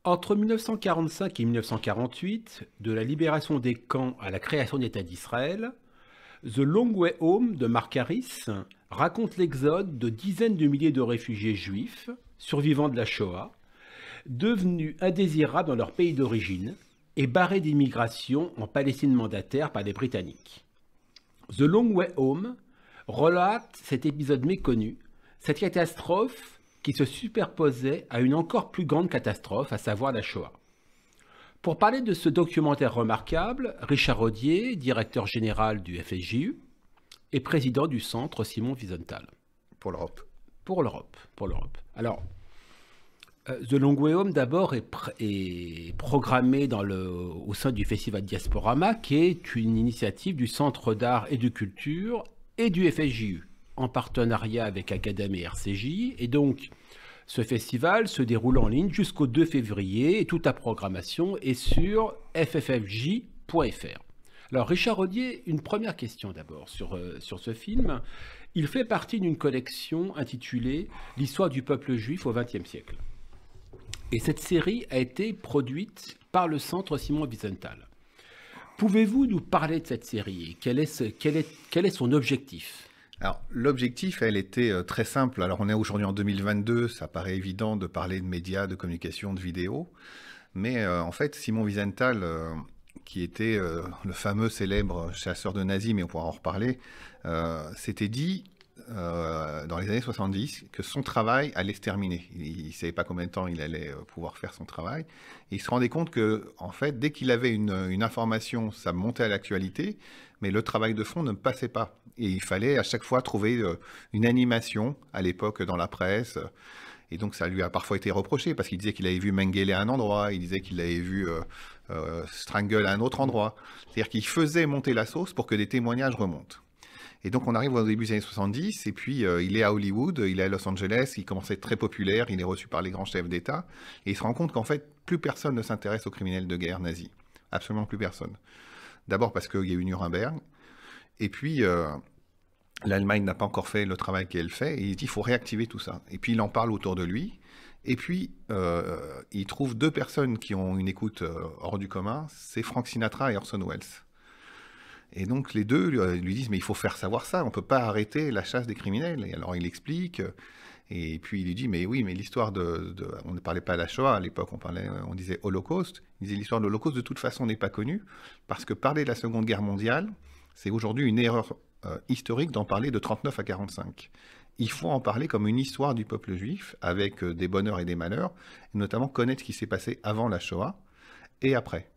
Entre 1945 et 1948, de la libération des camps à la création d'État d'Israël, The Long Way Home de Mark Harris raconte l'exode de dizaines de milliers de réfugiés juifs, survivants de la Shoah, devenus indésirables dans leur pays d'origine et barrés d'immigration en Palestine mandataire par les Britanniques. The Long Way Home relate cet épisode méconnu, cette catastrophe qui se superposait à une encore plus grande catastrophe, à savoir la Shoah. Pour parler de ce documentaire remarquable, Richard Rodier, directeur général du FSJU et président du centre Simon Wiesenthal. Pour l'Europe. Pour l'Europe. Alors, The Long Way Home, d'abord, est programmé au sein du Festival Diasporama, qui est une initiative du Centre d'art et de culture et du FSJU, en partenariat avec Academ et RCJ. Et donc, ce festival se déroule en ligne jusqu'au 2 février et toute la programmation est sur fffj.fr. Alors, Richard Rodier, une première question d'abord sur ce film. Il fait partie d'une collection intitulée « L'histoire du peuple juif au XXe siècle ». Et cette série a été produite par le centre Simon Wiesenthal. Pouvez-vous nous parler de cette série? Quel est son objectif? Alors, l'objectif, elle était très simple. Alors, on est aujourd'hui en 2022, ça paraît évident de parler de médias, de communication, de vidéos. Mais en fait, Simon Wiesenthal, qui était le fameux célèbre chasseur de nazis, mais on pourra en reparler, s'était dit dans les années 70 que son travail allait se terminer. Il ne savait pas combien de temps il allait pouvoir faire son travail. Et il se rendait compte que, en fait, dès qu'il avait une information, ça montait à l'actualité, mais le travail de fond ne passait pas. Et il fallait à chaque fois trouver une animation à l'époque dans la presse. Et donc ça lui a parfois été reproché parce qu'il disait qu'il avait vu Mengele à un endroit, il disait qu'il avait vu Strangle à un autre endroit. C'est-à-dire qu'il faisait monter la sauce pour que des témoignages remontent. Et donc on arrive au début des années 70, et puis il est à Hollywood, il est à Los Angeles, il commence à être très populaire, il est reçu par les grands chefs d'État, et il se rend compte qu'en fait, plus personne ne s'intéresse aux criminels de guerre nazis. Absolument plus personne. D'abord parce qu'il y a eu Nuremberg, et puis l'Allemagne n'a pas encore fait le travail qu'elle fait, et il dit qu'il faut réactiver tout ça. Et puis il en parle autour de lui, et puis il trouve deux personnes qui ont une écoute hors du commun, c'est Frank Sinatra et Orson Welles. Et donc les deux lui disent mais il faut faire savoir ça, on ne peut pas arrêter la chasse des criminels. Et alors il explique, et puis il lui dit mais oui, mais l'histoire on ne parlait pas de la Shoah à l'époque, on disait Holocauste. Il disait l'histoire de l'Holocauste de toute façon n'est pas connue, parce que parler de la Seconde Guerre mondiale, c'est aujourd'hui une erreur historique d'en parler de 39 à 45. Il faut en parler comme une histoire du peuple juif, avec des bonheurs et des malheurs, et notamment connaître ce qui s'est passé avant la Shoah et après.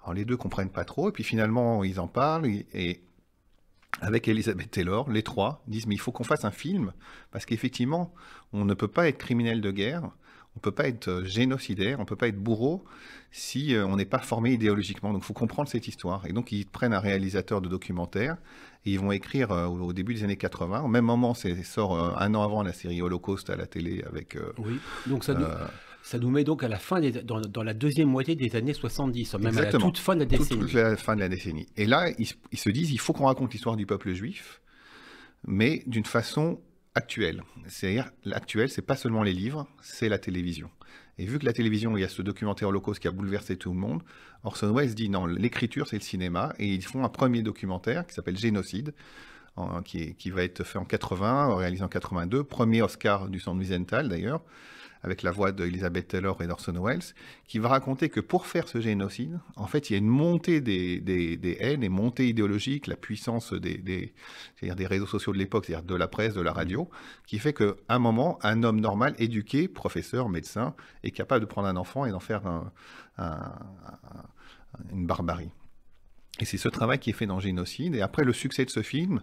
Alors les deux comprennent pas trop, et puis finalement ils en parlent, et avec Elizabeth Taylor, les trois disent mais il faut qu'on fasse un film, parce qu'effectivement on ne peut pas être criminel de guerre, on ne peut pas être génocidaire, on ne peut pas être bourreau si on n'est pas formé idéologiquement. Donc il faut comprendre cette histoire. Et donc ils prennent un réalisateur de documentaire et ils vont écrire au début des années 80. Au même moment, ça sort un an avant la série Holocauste à la télé avec... oui, donc ça nous met donc à la fin dans la deuxième moitié des années 70, même exactement. À la toute fin de la décennie. Toute la fin de la décennie. Et là, ils se disent il faut qu'on raconte l'histoire du peuple juif, mais d'une façon actuelle. C'est-à-dire, l'actuel, c'est pas seulement les livres, c'est la télévision. Et vu que la télévision, il y a ce documentaire Holocauste qui a bouleversé tout le monde, Orson Welles dit non, l'écriture, c'est le cinéma, et ils font un premier documentaire qui s'appelle Génocide, qui va être fait en 80, réalisé en 82, premier Oscar du centre Wiesenthal d'ailleurs, avec la voix d'Elizabeth Taylor et d'Orson Welles, qui va raconter que pour faire ce génocide, en fait, il y a une montée des haines, une montée idéologique, la puissance des réseaux sociaux de l'époque, c'est-à-dire de la presse, de la radio, qui fait qu'à un moment, un homme normal, éduqué, professeur, médecin, est capable de prendre un enfant et d'en faire une barbarie. Et c'est ce travail qui est fait dans Génocide. Et après le succès de ce film,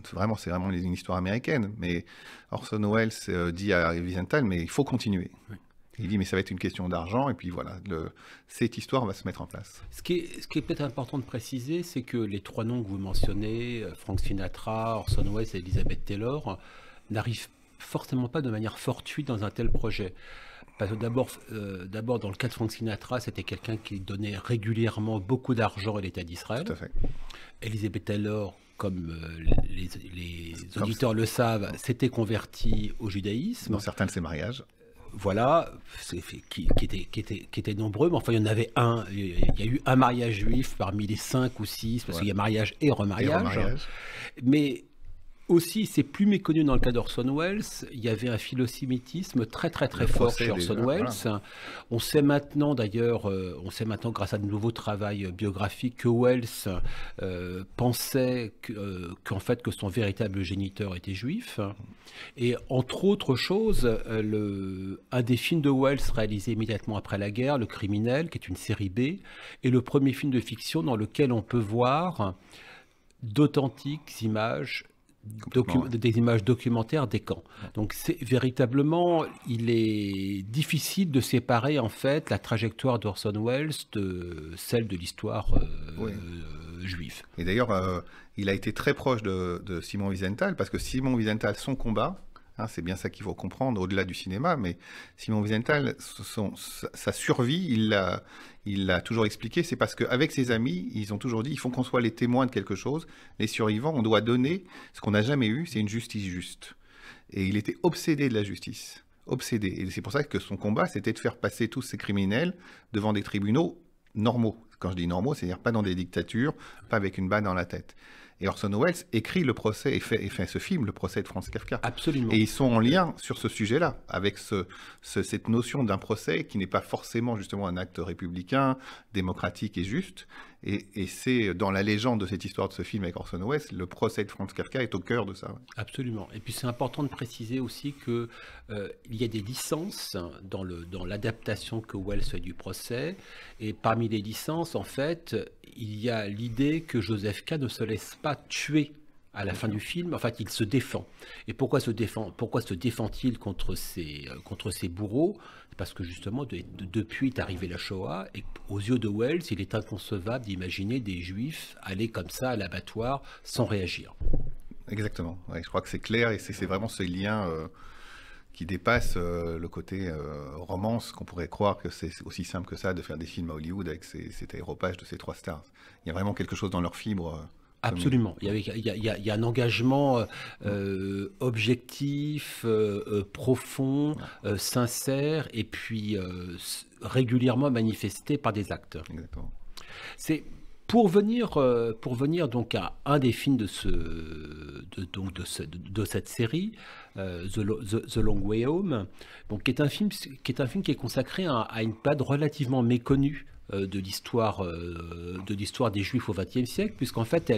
c'est vraiment une histoire américaine. Mais Orson Welles dit à Wiesenthal, mais il faut continuer. Oui. Il dit, mais ça va être une question d'argent. Et puis voilà, cette histoire va se mettre en place. Ce qui est peut-être important de préciser, c'est que les trois noms que vous mentionnez, Frank Sinatra, Orson Welles et Elizabeth Taylor, n'arrivent forcément pas de manière fortuite dans un tel projet. Parce que d'abord, dans le cas de Frank Sinatra, c'était quelqu'un qui donnait régulièrement beaucoup d'argent à l'État d'Israël. Tout à fait. Elizabeth Taylor, comme les auditeurs le savent, s'était convertie au judaïsme. Dans certains de ses mariages. voilà, qui étaient nombreux, mais enfin, il y en avait un. Il y a eu un mariage juif parmi les 5 ou 6, parce qu'il y a mariage et Et remariage. remariage. Mais aussi, c'est plus méconnu dans le cas d'Orson Welles, il y avait un philosémitisme très Le fort procès chez Orson déjà, Welles. voilà. On sait maintenant d'ailleurs, grâce à de nouveaux travaux biographiques, que Welles pensait qu'en fait que son véritable géniteur était juif. Et entre autres choses, un des films de Welles réalisé immédiatement après la guerre, Le Criminel, qui est une série B, est le premier film de fiction dans lequel on peut voir d'authentiques images, Complètement, ouais. des images documentaires des camps. Donc c'est véritablement, il est difficile de séparer en fait la trajectoire d'Orson Welles de celle de l'histoire Oui. juive. Et d'ailleurs, il a été très proche de Simon Wiesenthal, parce que Simon Wiesenthal, son combat, hein, c'est bien ça qu'il faut comprendre au-delà du cinéma, mais Simon Wiesenthal, sa survie, il l'a toujours expliqué, c'est parce qu'avec ses amis, ils ont toujours dit, il faut qu'on soit les témoins de quelque chose, les survivants, on doit donner ce qu'on n'a jamais eu, c'est une justice juste. Et il était obsédé de la justice, obsédé. Et c'est pour ça que son combat, c'était de faire passer tous ces criminels devant des tribunaux normaux. Quand je dis normaux, c'est-à-dire pas dans des dictatures, pas avec une balle dans la tête. Et Orson Welles écrit le procès et fait ce film, le procès de Franz Kafka. Absolument. Et ils sont en lien sur ce sujet-là, avec cette notion d'un procès qui n'est pas forcément justement un acte républicain, démocratique et juste. Et c'est dans la légende de cette histoire de ce film avec Orson Welles, le procès de Franz Kafka est au cœur de ça. Absolument. Et puis c'est important de préciser aussi que il y a des licences dans l'adaptation que Welles fait du procès. Et parmi les licences, en fait, il y a l'idée que Joseph K. ne se laisse pas tuer à la fin du film. En fait, il se défend. Et pourquoi se défend-il contre ses bourreaux? Parce que justement, depuis est arrivée la Shoah, et aux yeux de Welles, il est inconcevable d'imaginer des Juifs aller comme ça à l'abattoir sans réagir. Exactement. Ouais, je crois que c'est clair et c'est vraiment ce lien qui dépasse le côté romance, qu'on pourrait croire que c'est aussi simple que ça de faire des films à Hollywood avec cet aéropage de ces 3 stars. Il y a vraiment quelque chose dans leurs fibres. Absolument. Il y a un engagement objectif, profond, sincère, et puis régulièrement manifesté par des actes. Exactement. C'est pour venir donc à un des films de cette série, The Long Way Home, donc qui est un film qui est consacré à une période relativement méconnue de l'histoire des Juifs au XXe siècle, puisqu'en fait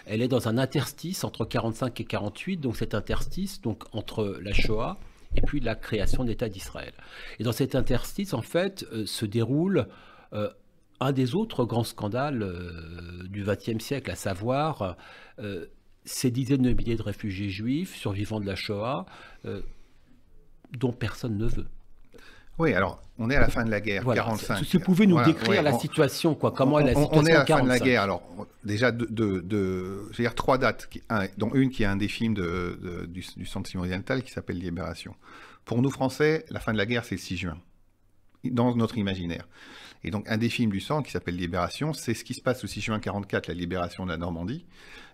elle est dans un interstice entre 45 et 48, donc cet interstice donc entre la Shoah et puis la création de l'État d'Israël. Et dans cet interstice, en fait, se déroule un des autres grands scandales du XXe siècle, à savoir ces dizaines de milliers de réfugiés juifs survivants de la Shoah, dont personne ne veut. Oui, alors, on est à la fin de la guerre, voilà. 45. Si vous pouvez nous voilà, décrire la situation, comment est la situation on est à la fin de la 45. guerre. Alors, déjà, je vais dire 3 dates, dont une qui est un des films du Centre Simon Wiesenthal qui s'appelle Libération. Pour nous, Français, la fin de la guerre, c'est le 6 juin, dans notre imaginaire. Et donc, un des films du Centre qui s'appelle Libération, c'est ce qui se passe le 6 juin 44, la libération de la Normandie,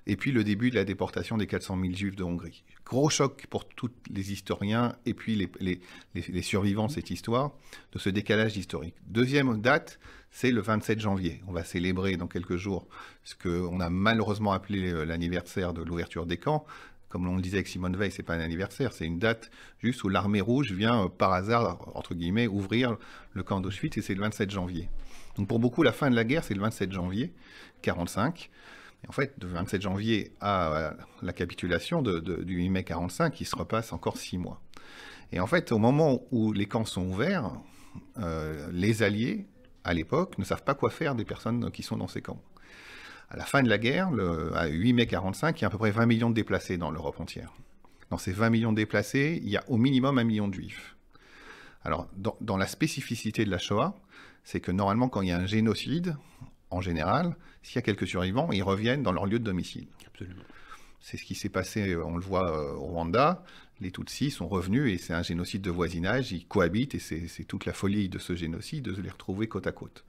et puis le début de la déportation des 400 000 Juifs de Hongrie. Gros choc pour tous les historiens et puis les survivants de cette histoire, de ce décalage historique. Deuxième date, c'est le 27 janvier. On va célébrer dans quelques jours ce qu'on a malheureusement appelé l'anniversaire de l'ouverture des camps. Comme on le disait avec Simone Veil, c'est pas un anniversaire, c'est une date juste où l'armée rouge vient par hasard, entre guillemets, ouvrir le camp d'Auschwitz, et c'est le 27 janvier. Donc pour beaucoup, la fin de la guerre, c'est le 27 janvier 45. Et en fait, de 27 janvier à la capitulation du 8 mai 45, il se repasse encore 6 mois. Et en fait, au moment où les camps sont ouverts, les Alliés, à l'époque, ne savent pas quoi faire des personnes qui sont dans ces camps. À la fin de la guerre, à 8 mai 45, il y a à peu près 20 millions de déplacés dans l'Europe entière. Dans ces 20 millions de déplacés, il y a au minimum 1 million de Juifs. Alors, dans la spécificité de la Shoah, c'est que normalement, quand il y a un génocide, en général, s'il y a quelques survivants, ils reviennent dans leur lieu de domicile. Absolument. C'est ce qui s'est passé, on le voit au Rwanda. Les Tutsis sont revenus et c'est un génocide de voisinage, ils cohabitent et c'est toute la folie de ce génocide de les retrouver côte à côte.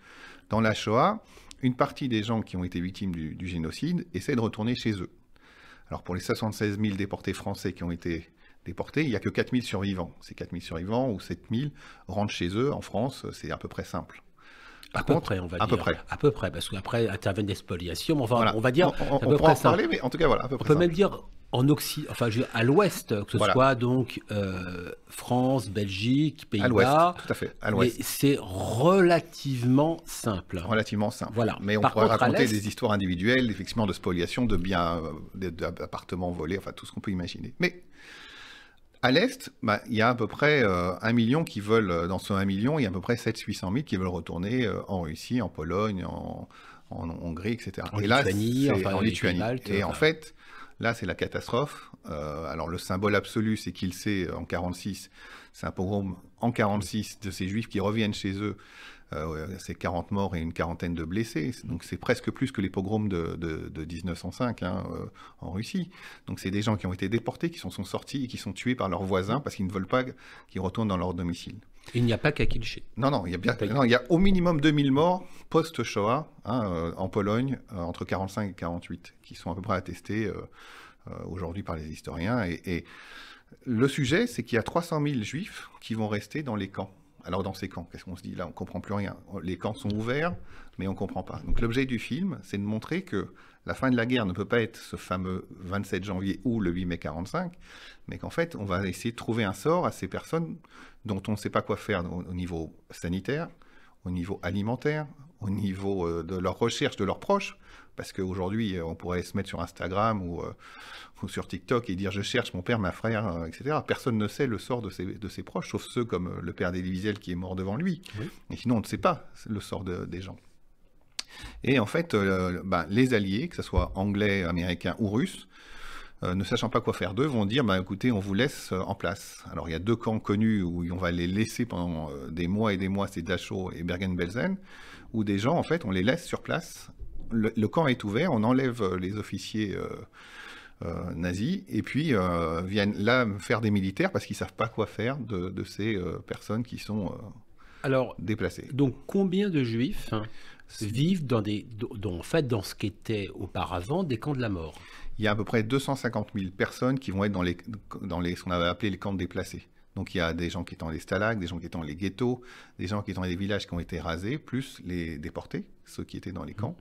Dans la Shoah, une partie des gens qui ont été victimes du génocide essaient de retourner chez eux. Alors pour les 76 000 déportés français qui ont été déportés. Il n'y a que 4000 survivants. Ces 4000 survivants ou 7000 rentrent chez eux. En France, c'est à peu près simple. À peu près, on va dire. À peu près, parce qu'après interviennent des spoliations. Mais Voilà. on va dire, on pourra en parler, mais en tout cas, voilà, à peu on près peut simple. même dire en Occident, enfin à l'Ouest, que ce Voilà. soit donc France, Belgique, À l'ouest, Pays-Bas. tout à fait, à Mais l'ouest. c'est relativement simple. Relativement simple. Voilà. Mais on Par pourrait contre, à raconter l'Est- des histoires individuelles, effectivement, de spoliation, de biens, d'appartements volés, enfin tout ce qu'on peut imaginer. Mais à l'Est, bah, il y a à peu près 1 million qui veulent, dans ce 1 million, il y a à peu près 700-800 000 qui veulent retourner en Russie, en Pologne, en Hongrie, etc. En et là, Lituanie, c'est enfin, en les Lituanie. pays baltes, Et en enfin. fait, là, c'est la catastrophe. Alors, le symbole absolu, c'est qu'il sait en 46, c'est un pogrom en 46 de ces juifs qui reviennent chez eux. C'est 40 morts et une quarantaine de blessés. Donc c'est presque plus que les pogroms de 1905 en Russie. Donc c'est des gens qui ont été déportés, qui sont sortis et qui sont tués par leurs voisins parce qu'ils ne veulent pas qu'ils retournent dans leur domicile. Il n'y a pas qu'à Kilché. Non, il y a au minimum 2000 morts post-Shoah en Pologne entre 45 et 48 qui sont à peu près attestés aujourd'hui par les historiens. Et le sujet, c'est qu'il y a 300 000 juifs qui vont rester dans les camps. Alors dans ces camps, qu'est-ce qu'on se dit là? On ne comprend plus rien. Les camps sont ouverts, mais on ne comprend pas. Donc l'objet du film, c'est de montrer que la fin de la guerre ne peut pas être ce fameux 27 janvier ou le 8 mai 45, mais qu'en fait, on va essayer de trouver un sort à ces personnes dont on ne sait pas quoi faire au niveau sanitaire, au niveau alimentaire, au niveau de leur recherche de leurs proches, parce qu'aujourd'hui, on pourrait se mettre sur Instagram ou sur TikTok et dire « je cherche mon père, ma frère, etc. » Personne ne sait le sort de ses proches, sauf ceux comme le père d'Elie Wiesel qui est mort devant lui. Oui. Mais sinon, on ne sait pas le sort des gens. Et en fait, les alliés, que ce soit anglais, américains ou russes, ne sachant pas quoi faire d'eux, vont dire écoutez, on vous laisse en place. Alors il y a deux camps connus où on va les laisser pendant des mois et des mois, c'est Dachau et Bergen-Belsen, où des gens, en fait, on les laisse sur place. Le camp est ouvert, on enlève les officiers nazis, et puis viennent là faire des militaires parce qu'ils ne savent pas quoi faire de ces personnes qui sont Alors, déplacées. donc combien de juifs vivent en fait, dans ce qu'étaient auparavant des camps de la mort? Il y a à peu près 250 000 personnes qui vont être dans ce qu'on avait appelé les camps de déplacés. Donc il y a des gens qui étaient dans les stalags, des gens qui étaient dans les ghettos, des gens qui étaient dans les villages qui ont été rasés, plus les déportés, ceux qui étaient dans les camps.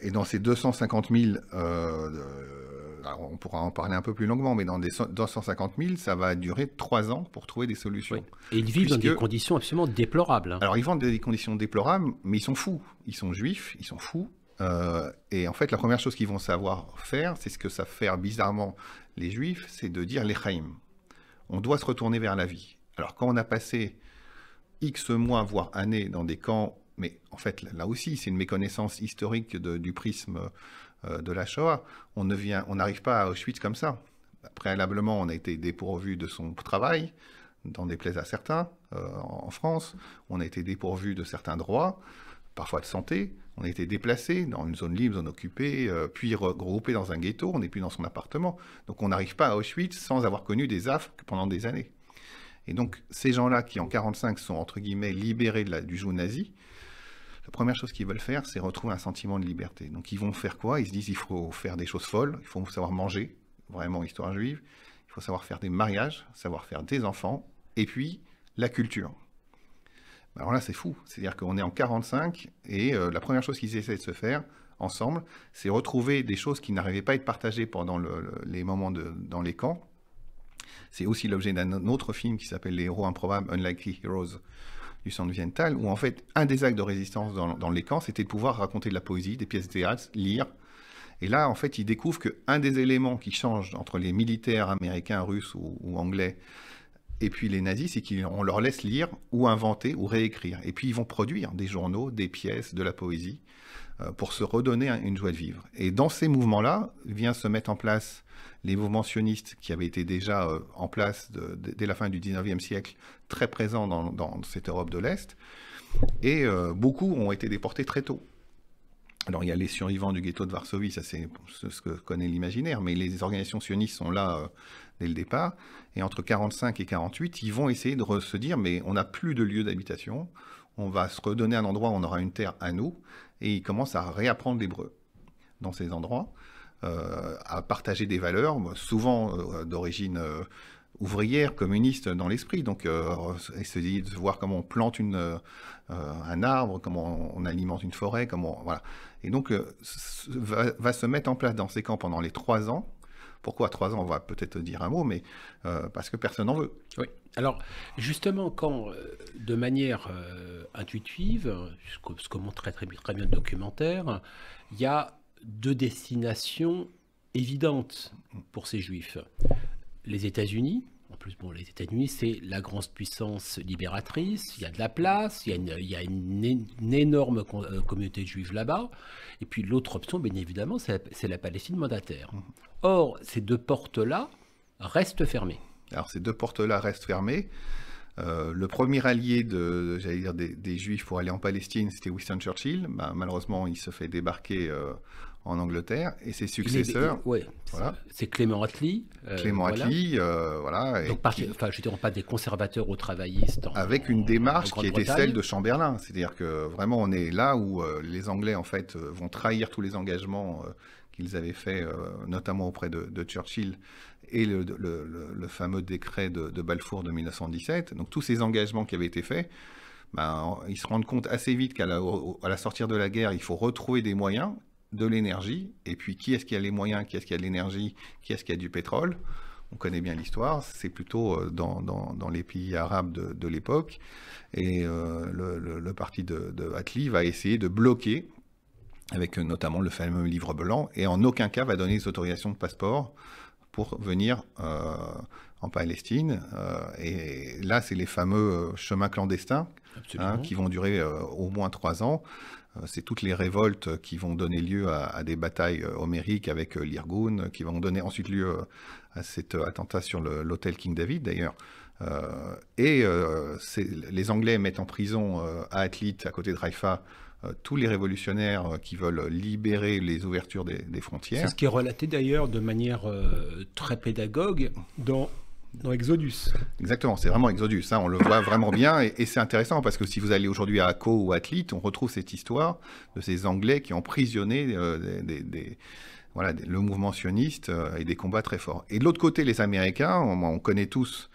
Et dans ces 250 000, alors on pourra en parler un peu plus longuement, mais dans des 250 000, ça va durer 3 ans pour trouver des solutions. Oui. Et ils vivent dans des conditions absolument déplorables. Alors ils vivent dans des conditions déplorables, mais ils sont fous. Ils sont juifs, ils sont fous. Et en fait, la première chose qu'ils vont savoir faire, c'est ce que ça fait bizarrement les juifs, c'est de dire l'Echaim. On doit se retourner vers la vie. Alors quand on a passé X mois, voire années dans des camps, mais en fait là aussi c'est une méconnaissance historique du prisme de la Shoah, on n'arrive pas à Auschwitz comme ça. Préalablement, on a été dépourvu de son travail, d'en déplaise à certains en France, on a été dépourvu de certains droits, parfois de santé, on a été déplacé dans une zone libre, zone occupée, puis regroupé dans un ghetto, on n'est plus dans son appartement. Donc on n'arrive pas à Auschwitz sans avoir connu des affres pendant des années. Et donc ces gens-là qui en 1945 sont entre guillemets libérés du joug nazi, la première chose qu'ils veulent faire, c'est retrouver un sentiment de liberté. Donc ils vont faire quoi? Ils se disent il faut faire des choses folles, il faut savoir manger, vraiment histoire juive, il faut savoir faire des mariages, savoir faire des enfants, et puis la culture. Alors là, c'est fou. C'est-à-dire qu'on est en 1945 et la première chose qu'ils essaient de se faire ensemble, c'est retrouver des choses qui n'arrivaient pas à être partagées pendant les moments dans les camps. C'est aussi l'objet d'un autre film qui s'appelle Les héros improbables, Unlikely Heroes, du centre Wiesenthal, où en fait, un des actes de résistance dans les camps, c'était de pouvoir raconter de la poésie, des pièces de théâtre, lire. Et là, en fait, ils découvrent qu'un des éléments qui change entre les militaires américains, russes ou anglais et puis les nazis, c'est qu'on leur laisse lire ou inventer ou réécrire. Et puis ils vont produire des journaux, des pièces, de la poésie, pour se redonner une joie de vivre. Et dans ces mouvements-là, vient se mettre en place les mouvements sionistes qui avaient été déjà en place dès la fin du 19e siècle, très présents dans cette Europe de l'Est. Et beaucoup ont été déportés très tôt. Alors il y a les survivants du ghetto de Varsovie, ça c'est ce que connaît l'imaginaire, mais les organisations sionistes sont là dès le départ. Et entre 1945 et 1948, ils vont essayer de se dire, mais on n'a plus de lieu d'habitation, on va se redonner un endroit où on aura une terre à nous, et ils commencent à réapprendre l'hébreu dans ces endroits. à partager des valeurs, souvent d'origine ouvrière, communiste dans l'esprit. Donc, essayer de voir comment on plante un arbre, comment on alimente une forêt, voilà. Et donc, va se mettre en place dans ces camps pendant les 3 ans. Pourquoi 3 ans? On va peut-être dire un mot, mais parce que personne n'en veut. Oui. Alors, justement, quand, de manière intuitive, ce que montre très bien le documentaire, il y a 2 destinations évidentes pour ces Juifs. Les États-Unis. En plus, bon, les États-Unis, c'est la grande puissance libératrice. Il y a de la place, il y a une énorme communauté juive là-bas. Et puis l'autre option, bien évidemment, c'est la Palestine mandataire. Or, ces 2 portes-là restent fermées. Alors, ces 2 portes-là restent fermées. Le premier allié j'allais dire des Juifs pour aller en Palestine, c'était Winston Churchill. Malheureusement, il se fait débarquer en Angleterre, et ses successeurs... Oui, voilà. C'est Clément Attlee. Clément Attlee, voilà. Donc, je ne dirais pas des conservateurs ou travaillistes. Avec une démarche qui était celle de Chamberlain. C'est-à-dire que vraiment, on est là où les Anglais, en fait, vont trahir tous les engagements qu'ils avaient faits, notamment auprès de Churchill, et le fameux décret de Balfour de 1917. Donc, tous ces engagements qui avaient été faits, ils se rendent compte assez vite qu'à la sortie de la guerre, il faut retrouver des moyens, de l'énergie, et puis qui est-ce qui a les moyens, qui est-ce qui a de l'énergie, qui est-ce qui a du pétrole. On connaît bien l'histoire, c'est plutôt dans les pays arabes de l'époque, et le parti de Attlee va essayer de bloquer, avec notamment le fameux livre blanc, et en aucun cas va donner les autorisations de passeport pour venir en Palestine, et là c'est les fameux chemins clandestins, qui vont durer au moins 3 ans. C'est toutes les révoltes qui vont donner lieu à des batailles homériques avec l'Irgun, qui vont donner ensuite lieu à cet attentat sur l'hôtel King David d'ailleurs. Les Anglais mettent en prison à Atlit, à côté de Haïfa, tous les révolutionnaires qui veulent libérer les ouvertures des frontières. C'est ce qui est relaté d'ailleurs de manière très pédagogue dans Exodus. Exactement, c'est vraiment Exodus, on le voit vraiment bien, et c'est intéressant parce que si vous allez aujourd'hui à Akko ou à Atlit, on retrouve cette histoire de ces Anglais qui ont emprisonné le mouvement sioniste et des combats très forts. Et de l'autre côté, les Américains, on connaît tous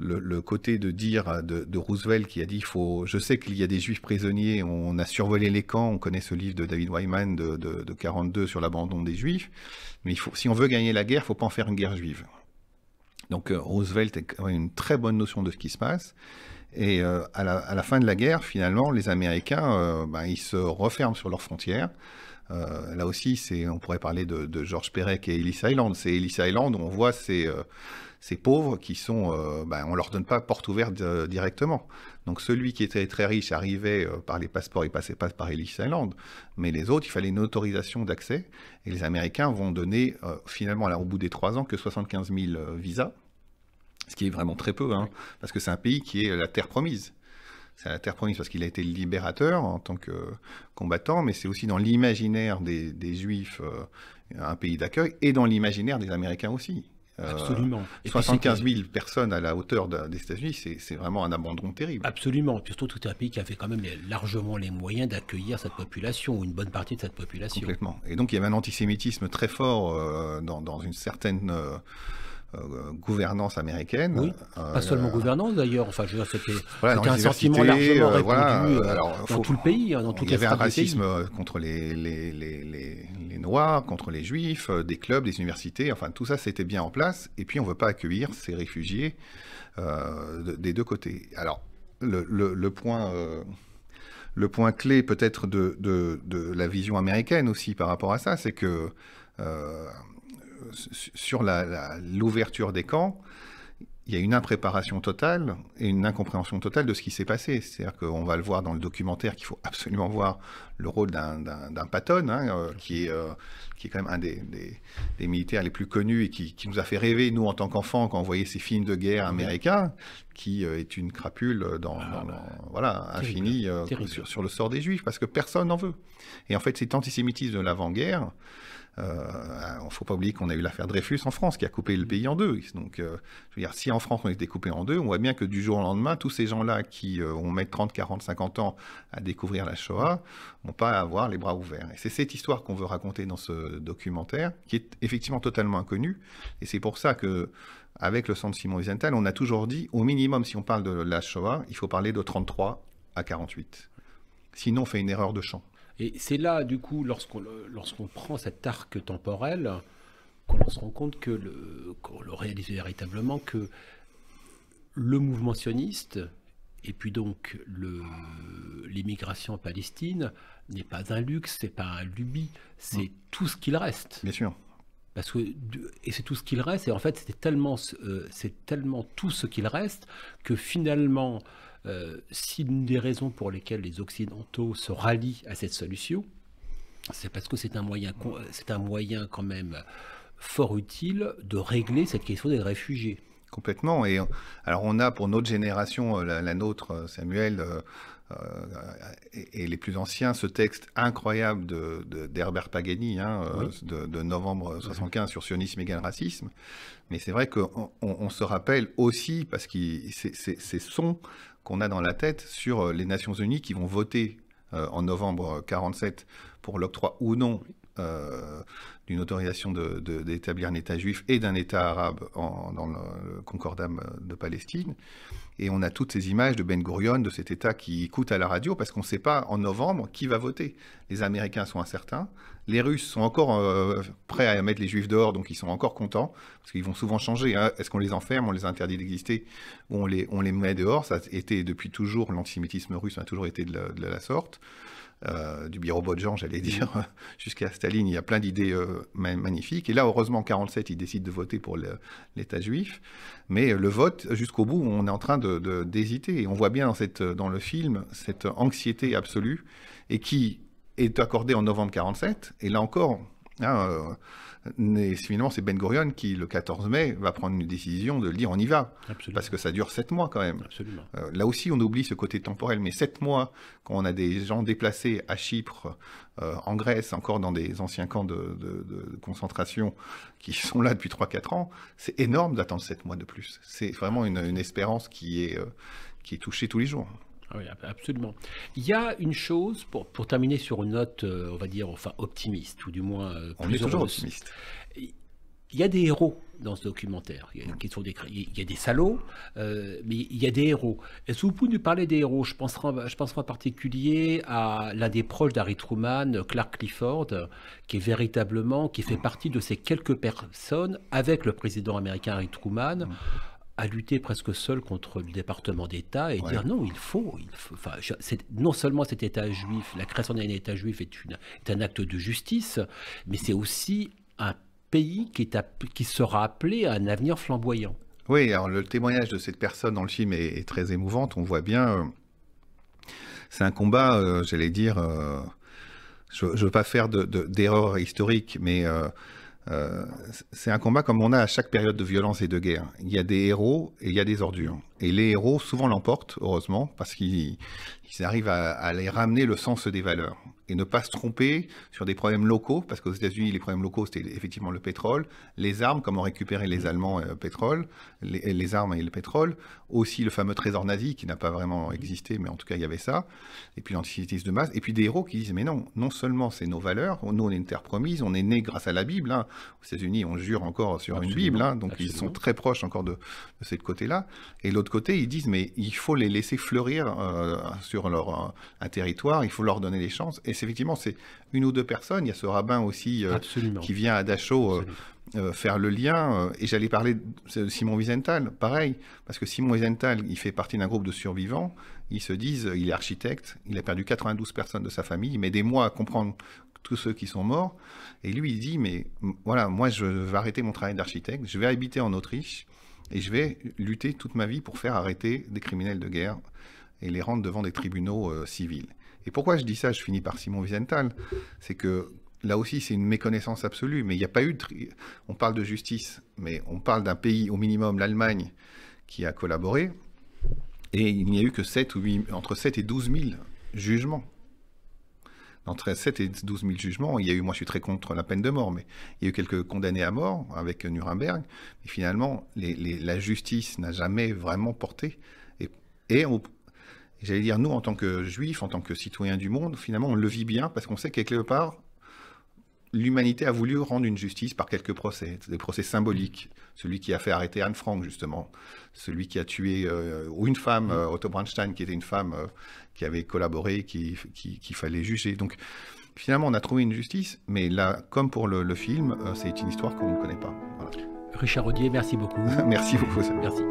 le côté de dire de Roosevelt qui a dit je sais qu'il y a des Juifs prisonniers, on a survolé les camps, on connaît ce livre de David Wyman de 1942 sur l'abandon des Juifs, mais si on veut gagner la guerre, il ne faut pas en faire une guerre juive. Donc Roosevelt a quand même une très bonne notion de ce qui se passe, et à la fin de la guerre, finalement, les Américains, ils se referment sur leurs frontières. Là aussi, on pourrait parler de George Perec et Ellis Island. C'est Ellis Island où on voit ces pauvres qui sont... on ne leur donne pas porte ouverte directement. Donc celui qui était très riche arrivait par les passeports, il passait pas par Ellis Island. Mais les autres, il fallait une autorisation d'accès. Et les Américains vont donner, finalement, au bout des 3 ans, que 75 000 visas. Ce qui est vraiment très peu, parce que c'est un pays qui est la terre promise. C'est la terre promise parce qu'il a été le libérateur en tant que combattant, mais c'est aussi dans l'imaginaire des Juifs un pays d'accueil, et dans l'imaginaire des Américains aussi. Absolument. 75 000 personnes à la hauteur des États-Unis, c'est vraiment un abandon terrible. Absolument. Puis surtout, tout un pays qui avait quand même largement les moyens d'accueillir cette population, ou une bonne partie de cette population. Complètement. Et donc, il y avait un antisémitisme très fort dans une certaine... gouvernance américaine. Oui, pas seulement gouvernance d'ailleurs, c'était un sentiment largement répandu dans tout le pays, dans toute il y avait un racisme pays. Contre les Noirs, contre les Juifs, des clubs, des universités, tout ça c'était bien en place, et puis on ne veut pas accueillir ces réfugiés des 2 côtés. Alors, le point clé peut-être de la vision américaine aussi par rapport à ça, c'est que sur l'ouverture des camps, il y a une impréparation totale et une incompréhension totale de ce qui s'est passé. C'est-à-dire qu'on va le voir dans le documentaire, qu'il faut absolument voir le rôle d'un Patton, qui est quand même un des militaires les plus connus, et qui nous a fait rêver, nous, en tant qu'enfants, quand on voyait ces films de guerre américains, qui est une crapule infinie sur le sort des Juifs, parce que personne n'en veut. Et en fait, cet antisémitisme de l'avant-guerre, Il ne faut pas oublier qu'on a eu l'affaire Dreyfus en France qui a coupé le pays en deux. Donc, je veux dire, si en France on était coupé en deux, on voit bien que du jour au lendemain, tous ces gens-là qui vont mettre 30, 40, 50 ans à découvrir la Shoah vont pas avoir les bras ouverts. Et c'est cette histoire qu'on veut raconter dans ce documentaire, qui est effectivement totalement inconnue. Et c'est pour ça que, avec le Centre Simon Wiesenthal, on a toujours dit, au minimum, si on parle de la Shoah, il faut parler de 33 à 48. Sinon, on fait une erreur de champ. Et c'est là, du coup, lorsqu'on prend cet arc temporel, qu'on se rend compte qu'on le réalise véritablement, que le mouvement sioniste, et puis donc l'immigration en Palestine, n'est pas un luxe, c'est pas un lubi, c'est tout ce qu'il reste. Bien sûr. Parce que, et c'est tout ce qu'il reste, et en fait, c'est tellement tout ce qu'il reste que finalement, si l'une des raisons pour lesquelles les Occidentaux se rallient à cette solution, c'est parce que c'est un moyen quand même fort utile de régler cette question des réfugiés. Complètement. Et alors on a pour notre génération, la nôtre, Samuel, et les plus anciens, ce texte incroyable d'Herbert Pagani, de novembre 75 sur sionisme égale racisme. Mais c'est vrai qu'on se rappelle aussi, parce que c'est son qu'on a dans la tête sur les Nations Unies qui vont voter en novembre 47 pour l'octroi ou non d'une autorisation d'établir un État juif et d'un État arabe dans le concordat de Palestine. Et on a toutes ces images de Ben Gurion, de cet État qui écoute à la radio, parce qu'on ne sait pas en novembre qui va voter. Les Américains sont incertains, les Russes sont encore prêts à mettre les Juifs dehors, donc ils sont encore contents, parce qu'ils vont souvent changer. Hein. Est-ce qu'on les enferme, on les interdit d'exister, ou on les met dehors? Ça a été depuis toujours, l'antisémitisme russe a toujours été de la sorte. Du Birobodjan, j'allais dire, jusqu'à Staline, il y a plein d'idées magnifiques. Et là, heureusement, en 1947, ils décident de voter pour l'État juif. Mais le vote, jusqu'au bout, on est en train d'hésiter. Et on voit bien dans le film cette anxiété absolue, et qui est accordée en novembre 1947. Et là encore, finalement, c'est Ben Gurion qui, le 14 mai, va prendre une décision de dire on y va. Absolument. Parce que ça dure 7 mois quand même. Absolument. Là aussi, on oublie ce côté temporel, mais 7 mois, quand on a des gens déplacés à Chypre, en Grèce, encore dans des anciens camps de concentration qui sont là depuis 3-4 ans, c'est énorme d'attendre 7 mois de plus. C'est vraiment une espérance qui est touchée tous les jours. Oui, absolument. Il y a une chose, pour terminer sur une note, on va dire, enfin optimiste, ou du moins on est toujours optimiste. Il y a des héros dans ce documentaire. Il y a des salauds, mais il y a des héros. Est-ce que vous pouvez nous parler des héros? Je penserai en particulier à l'un des proches d'Harry Truman, Clark Clifford, qui fait partie de ces quelques personnes, avec le président américain Harry Truman, à lutter presque seul contre le département d'État et dire non, il faut enfin, non seulement cet État juif, la création d'un État juif est un acte de justice, mais c'est aussi un pays qui sera appelé à un avenir flamboyant. Oui, alors le témoignage de cette personne dans le film est très émouvant. On voit bien, c'est un combat, j'allais dire, je ne veux pas faire d'erreur historique, mais c'est un combat comme on a à chaque période de violence et de guerre. Il y a des héros et il y a des ordures. Et les héros souvent l'emportent, heureusement, parce qu'ils arrivent à les ramener le sens des valeurs. Et ne pas se tromper sur des problèmes locaux, parce qu'aux États-Unis, les problèmes locaux, c'était effectivement le pétrole, les armes, comment récupérer les Allemands pétrole, les armes et le pétrole, aussi le fameux trésor nazi, qui n'a pas vraiment existé, mais en tout cas, il y avait ça, et puis l'antisémitisme de masse, et puis des héros qui disent, mais non seulement c'est nos valeurs, nous, on est une terre promise, on est né grâce à la Bible, hein. Aux États-Unis, on jure encore sur une Bible, hein, donc ils sont très proches encore de ce côté-là, et l'autre côté, ils disent, mais il faut les laisser fleurir sur un territoire, il faut leur donner des chances, et effectivement, c'est une ou deux personnes. Il y a ce rabbin aussi qui vient à Dachau faire le lien. Et j'allais parler de Simon Wiesenthal, pareil, parce que Simon Wiesenthal, il fait partie d'un groupe de survivants. Ils se disent, il est architecte, il a perdu 92 personnes de sa famille, il met des mois à comprendre tous ceux qui sont morts. Et lui, il dit, mais voilà, moi, je vais arrêter mon travail d'architecte, je vais habiter en Autriche et je vais lutter toute ma vie pour faire arrêter des criminels de guerre et les rendre devant des tribunaux civils. Et pourquoi je dis ça, je finis par Simon Wiesenthal, c'est que là aussi c'est une méconnaissance absolue, mais il n'y a pas eu on parle de justice, mais on parle d'un pays au minimum, l'Allemagne, qui a collaboré, et il n'y a eu que entre 7 et 12 000 jugements. dans 7 et 12 000 jugements, il y a eu, moi je suis très contre la peine de mort, mais il y a eu quelques condamnés à mort avec Nuremberg. Et finalement, la justice n'a jamais vraiment porté. Et j'allais dire, nous, en tant que juifs, en tant que citoyens du monde, finalement, on le vit bien parce qu'on sait qu'à quelque part, l'humanité a voulu rendre une justice par quelques procès, des procès symboliques. Celui qui a fait arrêter Anne Frank, justement. Celui qui a tué ou une femme, Otto Brandstein, qui était une femme qui avait collaboré, qu'il fallait juger. Donc, finalement, on a trouvé une justice, mais là, comme pour le film, c'est une histoire qu'on ne connaît pas. Voilà. Richard Audier, merci beaucoup. Merci beaucoup. Merci.